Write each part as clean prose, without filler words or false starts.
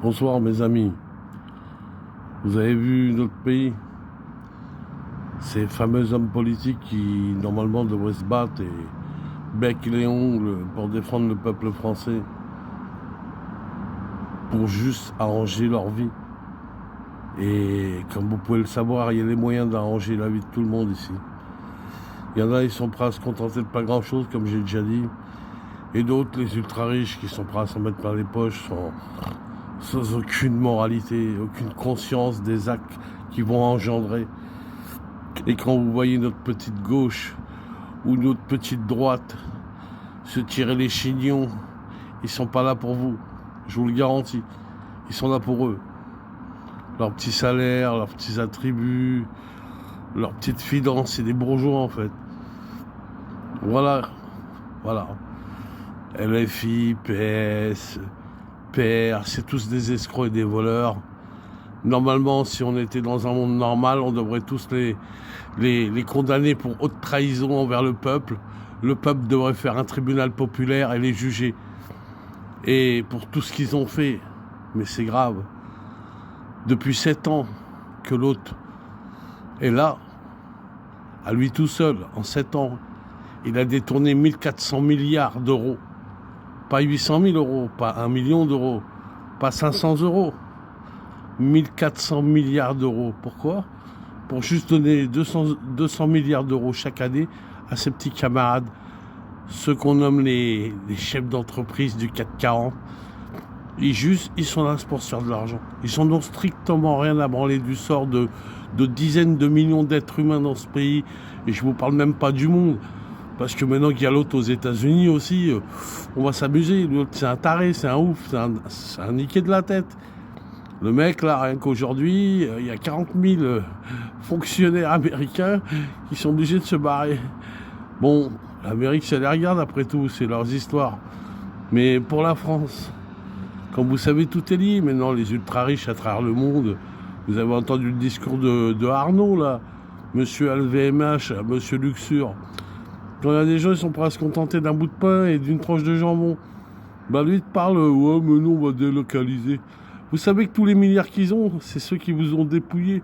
Bonsoir mes amis. Vous avez vu notre pays? Ces fameux hommes politiques qui normalement devraient se battre et bec les ongles pour défendre le peuple français, pour juste arranger leur vie. Et comme vous pouvez le savoir, il y a les moyens d'arranger la vie de tout le monde ici. Il y en a, ils sont prêts à se contenter de pas grand chose, comme j'ai déjà dit. Et d'autres, les ultra riches, qui sont prêts à s'en mettre plein les poches, sans aucune moralité, aucune conscience des actes qu'ils vont engendrer. Et quand vous voyez notre petite gauche ou notre petite droite se tirer les chignons, ils sont pas là pour vous, je vous le garantis. Ils sont là pour eux. Leurs petits salaires, leurs petits attributs, leurs petites fidances, c'est des bourgeois en fait. Voilà. LFI, PS, PR, c'est tous des escrocs et des voleurs. Normalement, si on était dans un monde normal, on devrait tous les condamner pour haute trahison envers le peuple. Le peuple devrait faire un tribunal populaire et les juger. Et pour tout ce qu'ils ont fait, mais c'est grave. Depuis 7 ans que l'autre est là, à lui tout seul, en 7 ans, il a détourné 1400 milliards d'euros. Pas 800 000 euros, pas 1 million d'euros, pas 500 euros. 1400 milliards d'euros. Pourquoi? Pour juste donner 200 milliards d'euros chaque année à ses petits camarades, ceux qu'on nomme les chefs d'entreprise du CAC 40. Ils sont là pour se faire de l'argent. Ils n'ont strictement rien à branler du sort de dizaines de millions d'êtres humains dans ce pays. Et je ne vous parle même pas du monde. Parce que maintenant qu'il y a l'autre aux États-Unis aussi, on va s'amuser. L'autre, c'est un taré, c'est un ouf, c'est un niqué de la tête. Le mec, là, rien qu'aujourd'hui, il y a 40 000 fonctionnaires américains qui sont obligés de se barrer. Bon, l'Amérique, ça les regarde après tout, c'est leurs histoires. Mais pour la France, comme vous savez, tout est lié. Maintenant, les ultra-riches à travers le monde, vous avez entendu le discours de Arnaud, là, monsieur LVMH, monsieur Luxure. Quand il y a des gens, ils sont prêts à se contenter d'un bout de pain et d'une tranche de jambon. Bah lui, il te parle, ouais, mais non, on va délocaliser. Vous savez que tous les milliards qu'ils ont, c'est ceux qui vous ont dépouillé.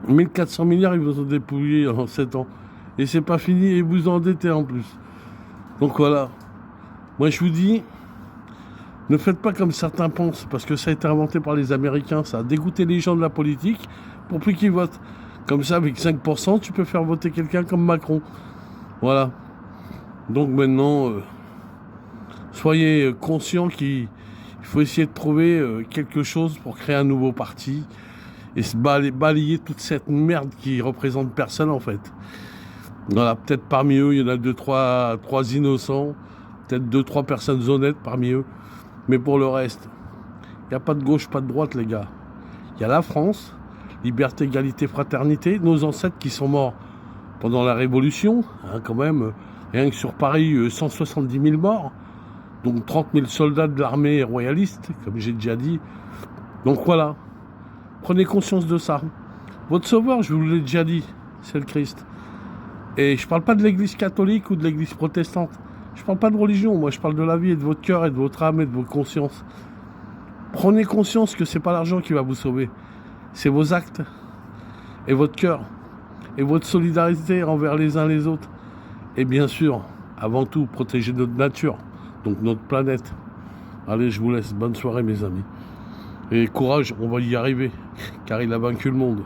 1400 milliards, ils vous ont dépouillé en 7 ans. Et c'est pas fini, et vous endettez en plus. Donc voilà. Moi, je vous dis, ne faites pas comme certains pensent, parce que ça a été inventé par les Américains, ça a dégoûté les gens de la politique, pour plus qu'ils votent. Comme ça, avec 5%, tu peux faire voter quelqu'un comme Macron. Voilà. Donc maintenant, soyez conscients qu'il faut essayer de trouver quelque chose pour créer un nouveau parti et se balayer toute cette merde qui représente personne en fait. Voilà, peut-être parmi eux, il y en a 2-3 innocents, peut-être 2-3 personnes honnêtes parmi eux. Mais pour le reste, il n'y a pas de gauche, pas de droite les gars. Il y a la France, liberté, égalité, fraternité, nos ancêtres qui sont morts pendant la Révolution, hein, quand même, rien que sur Paris, 170 000 morts, donc 30 000 soldats de l'armée royaliste, comme j'ai déjà dit. Donc voilà, prenez conscience de ça. Votre sauveur, je vous l'ai déjà dit, c'est le Christ. Et je ne parle pas de l'église catholique ou de l'église protestante. Je ne parle pas de religion, moi je parle de la vie et de votre cœur et de votre âme et de votre conscience. Prenez conscience que ce n'est pas l'argent qui va vous sauver, c'est vos actes et votre cœur. Et votre solidarité envers les uns les autres. Et bien sûr, avant tout, protéger notre nature, donc notre planète. Allez, je vous laisse. Bonne soirée, mes amis. Et courage, on va y arriver, car il a vaincu le monde.